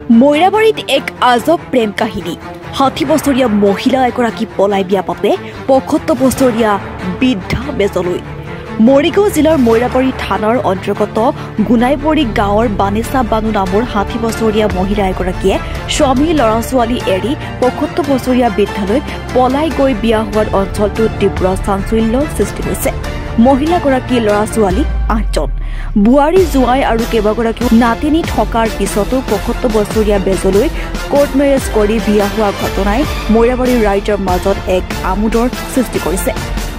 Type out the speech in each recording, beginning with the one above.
মৈৰাবাৰীত এক আজব প্ৰেম কাহিনী ৬০ বছৰীয়া মহিলা এগৰাকী পলাই বিয়া পাতে ৭৫ বছৰীয়া বৃদ্ধা বেজলৈ। মৰিগাঁও জিলাৰ মৈৰাবাৰী থানাৰ অন্তৰ্গত গুনাইবৰী গাঁৱৰ বানেচা বানু নামৰ ৬০ বছৰীয়া মহিলা এগৰাকীয়ে স্বামী ল'ৰা ছোৱালী এৰি ৭৫ বছৰীয়া বৃদ্ধালৈ পলাই গৈ বিয়া হোৱাৰ অঞ্চলটোত তীব্ৰ চাঞ্চল্যৰ সৃষ্টি হৈছে। মহিলাগৰাকীৰ ল'ৰা ছোৱালী ৮জন, বোৱাৰী জোঁৱাই আৰু কেইবাগৰাকীও নাতিনী থকাৰ পিছতো ৭৫ বছৰীয়া বেজলৈ কোৰ্ট মেৰেজ কৰি বিয়া হোৱা ঘটনাই মৈৰাবাৰীৰ ৰাইজৰ মাজত এক আমোদৰ সৃষ্টি কৰিছে।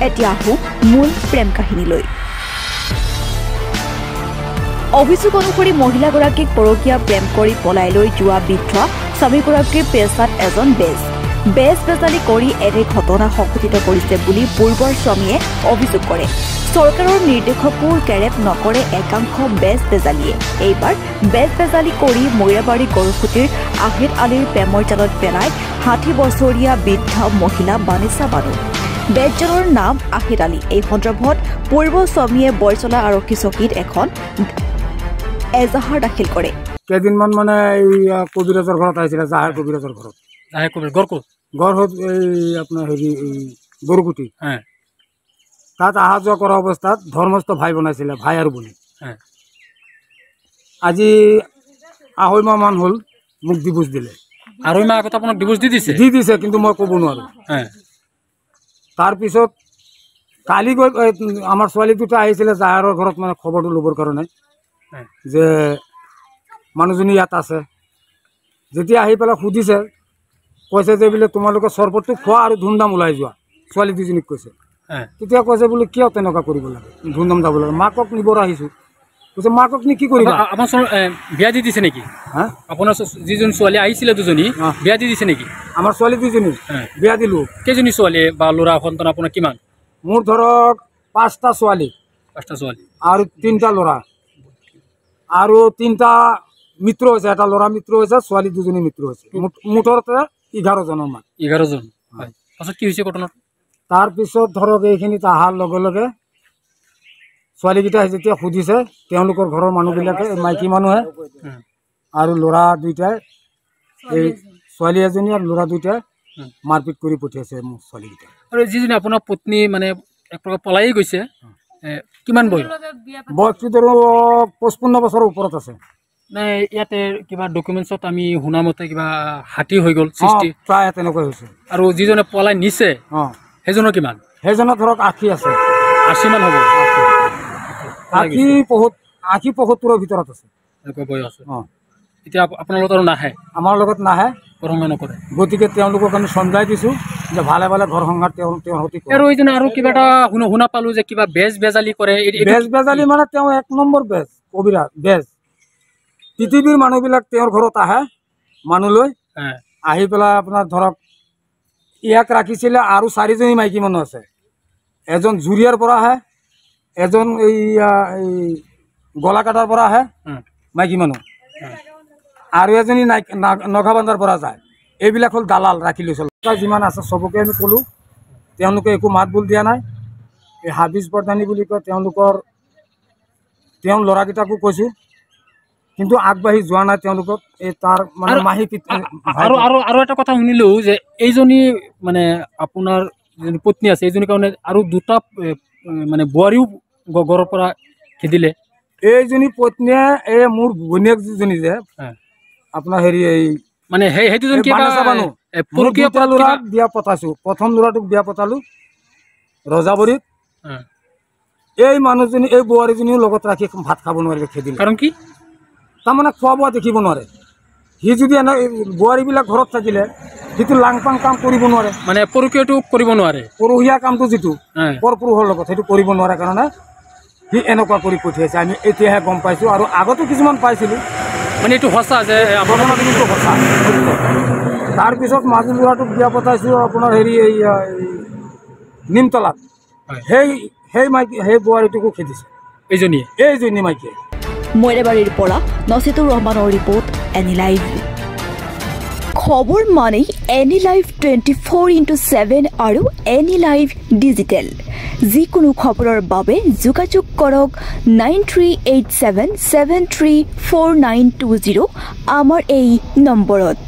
এতিয়া আহোঁ মূল প্ৰেম কাহিনীলৈ। অভিযোগ অনুসৰি মহিলাগৰাকীক পৰকীয়া প্ৰেম কৰি পলাই লৈ যোৱা বৃদ্ধা স্বামীগৰাকীৰ পেছাত এজন বেজালি কৰি এনে ঘটনা সংঘটিত কৰিছে বুলি পূৰ্বৰ স্বামীয়ে অভিযোগ কৰে। চৰকাৰৰ নিৰ্দেশকো কেৰেপ নকৰে একাংশ বেজালিয়ে। এইবাৰ বেজালি কৰি মৈৰাবাৰী গৰুসুতিৰ আহিদ আলীৰ প্ৰেমৰ জালত পেলাই ৬০ বছৰীয়া বৃদ্ধা মহিলা বানেচা বানু। বেজজনৰ নাম আহিদ আলী। এই সন্দৰ্ভত পূৰ্ব স্বামীয়ে বৰচলা আৰক্ষী চকীত এখন এজাহাৰ দাখিল কৰে। কেইদিনমান মানে এই কবিৰাজৰ ঘৰত আহিছিলে, জাহেৰ কবিৰাজৰ ঘৰত। গড় এই আপোনাৰ হেৰি গৰুকুটি তাত অহা যোৱা কৰা অৱস্থাত ধৰ্মস্থ ভাই বনাইছিলে, ভাই আৰু বনি। আজি ২.৫ মাহ মান হ'ল মোক ডিভোৰ্চ দিলে। ২.৫ মাহ আগত আপোনাক ডিভোৰ্চ দি দিছে কিন্তু মই ক'ব নোৱাৰোঁ। তাৰপিছত কালি গৈ আমাৰ ছোৱালী দুটা আহিছিলে জাহেৰৰ ঘৰত মানে খবৰটো ল'বৰ কাৰণে যে মানুহজনী ইয়াত আছে। যেতিয়া আহি পেলাই সুধিছে, কৈছে যে বোলে তোমালোকে চৰবতটো খোৱা আৰু ধুমধাম ওলাই যোৱা, ছোৱালী দুজনীক কৈছে। তেতিয়া কৈছে বোলে কিয় তেনেকুৱা কৰিব লাগে, ধুমধাম যাব লাগে, মাকক নিবৰ আহিছোঁ। কৈছে মাকক নি কি কৰিবা? আমাৰ বিয়া দি দিছে নেকি? আপোনাৰ যিজন ছোৱালী আহিছিলে দুজনী বিয়া দি দিছে নেকি? আমাৰ ছোৱালী দুজনী বিয়া দিলোঁ। কেইজনী ছোৱালী বা ল'ৰা সন্তান আপোনাৰ কিমান? মোৰ ধৰক 5টা ছোৱালী আৰু 3টা ল'ৰা আৰু 3টা মিত্ৰ হৈছে। এটা ল'ৰা মিত্ৰ হৈছে, ছোৱালী দুজনী মিত্ৰ হৈছে। মুঠতে 11জন মান। 11জন। পাছত কি হৈছে ঘটনা? তাৰপিছত ধৰক এইখিনিত অহাৰ লগে লগে ছোৱালীকেইটা যেতিয়া সুধিছে, তেওঁলোকৰ ঘৰৰ মানুহবিলাকে মাইকী মানুহে আৰু ল'ৰা দুইটাই, এই ছোৱালী এজনী আৰু ল'ৰা দুইটাই মাৰপিট কৰি পঠিয়াইছে মোৰ ছোৱালীকেইটা। আৰু যিজনী আপোনাৰ পত্নী মানে এক প্ৰকাৰ পলাই গৈছে, কিমান বয়স? বয়সটো ধৰক 55 বছৰৰ ওপৰত আছে। নাই ইয়াতে কিবা ডকুমেণ্টছত আমি শুনা মতে কিবা হাতী হৈ গ'ল সৃষ্টি, প্ৰায় তেনেকৈ হৈছে। আৰু যিজনে পলাই নিছে সেইজনৰ কিমান? সেইজনৰ ধৰক 80 আছে। 80 মান হ'ব। 80-75ৰ ভিতৰত আছে এনেকুৱা বয়স। এতিয়া আপোনাৰ লগত আৰু নাহে? আমাৰ লগত নাহে, ঘৰ সংসাৰ নকৰে। গতিকে তেওঁলোকক আমি চমজাই দিছোঁ যে ভালে ভালে ঘৰ সংসাৰ তেওঁৰ সৈতে। আৰু এইজনে আৰু কিবা এটা শুনা পালোঁ যে কিবা বেজালি কৰে। বেজালি মানে তেওঁ 1 নম্বৰ কবিৰাজ বেজ। পৃথিৱীৰ মানুহবিলাক তেওঁৰ ঘৰত আহে, মানুহ লৈ আহি পেলাই আপোনাৰ ধৰক ইয়াক ৰাখিছিলে আৰু 4জনী মাইকী মানুহ আছে। এজন জুৰিয়াৰ পৰা আহে, এজন এই গলাকাটাৰ পৰা আহে মাইকী মানুহ, আৰু এজনী নগাবান্ধাৰ পৰা যায়। এইবিলাক হ'ল দালাল ৰাখি লৈছিল। যিমান আছে চবকে আমি ক'লোঁ, তেওঁলোকে একো মাত বোল দিয়া নাই। এই হাবিজ বৰদানী বুলি কয়, তেওঁৰ ল'ৰাকেইটাকো কৈছোঁ, কিন্তু আগবাঢ়ি যোৱা নাই তেওঁলোকক। এই তাৰ মানে মাহী আৰু এটা কথা শুনিলোঁ যে এইজনী মানে আপোনাৰ যিজনী পত্নী আছে, এইজনীৰ কাৰণে আৰু 2টা মানে বোৱাৰীও গড়ৰ পৰা খেদিলে। এইজনী পত্নীয়ে এই মোৰ ঘৈণীয়েক যিজনী যে আপোনাৰ হেৰি এই মানে সেই দুজন ল'ৰাক বিয়া পতাইছোঁ। প্ৰথম ল'ৰাটোক বিয়া পতালোঁ ৰজাবৰীত। এই মানুহজনী এই বোৱাৰীজনীও লগত ৰাখি ভাত খাব নোৱাৰিলে, খেদিলে। কাৰণ কি? তাৰমানে খোৱা বোৱা দেখিব নোৱাৰে। সি যদি এনে বোৱাৰীবিলাক ঘৰত থাকিলে সিটো লাংপাং কাম কৰিব নোৱাৰে, মানে পৰকীয়াটো কৰিব নোৱাৰে। পৰহীয়া কামটো যিটো পৰপুৰুষৰ লগত সেইটো কৰিব নোৱাৰে কাৰণে সি এনেকুৱা কৰি পঠিয়াইছে। আমি এতিয়াহে গম পাইছোঁ, আৰু আগতো কিছুমান পাইছিলোঁ। মানে এইটো সঁচা যে ঘটনাটো কিন্তু সঁচা। তাৰপিছত মাজু ল'ৰাটোক বিয়া পঠাইছোঁ আপোনাৰ হেৰি এই নিমতলাত। সেই বোৱাৰীটোকো খেদিছে এইজনী মাইকীয়ে। মৈৰাবাৰীৰ পৰা নচিতুৰ ৰহমানৰ ৰিপৰ্ট, এনি লাইভ। খবৰ মানেই এনি লাইভ 24/7 আৰু এনি লাইভ ডিজিটেল। যিকোনো খবৰৰ বাবে যোগাযোগ কৰক 9387734920 আমাৰ এই নম্বৰত।